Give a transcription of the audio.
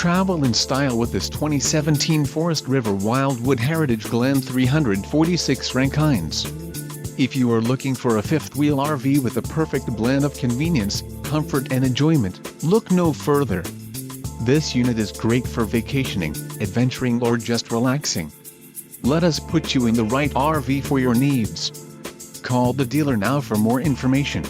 Travel in style with this 2017 Forest River Wildwood Heritage Glen 346RK. If you are looking for a fifth-wheel RV with a perfect blend of convenience, comfort and enjoyment, look no further. This unit is great for vacationing, adventuring or just relaxing. Let us put you in the right RV for your needs. Call the dealer now for more information.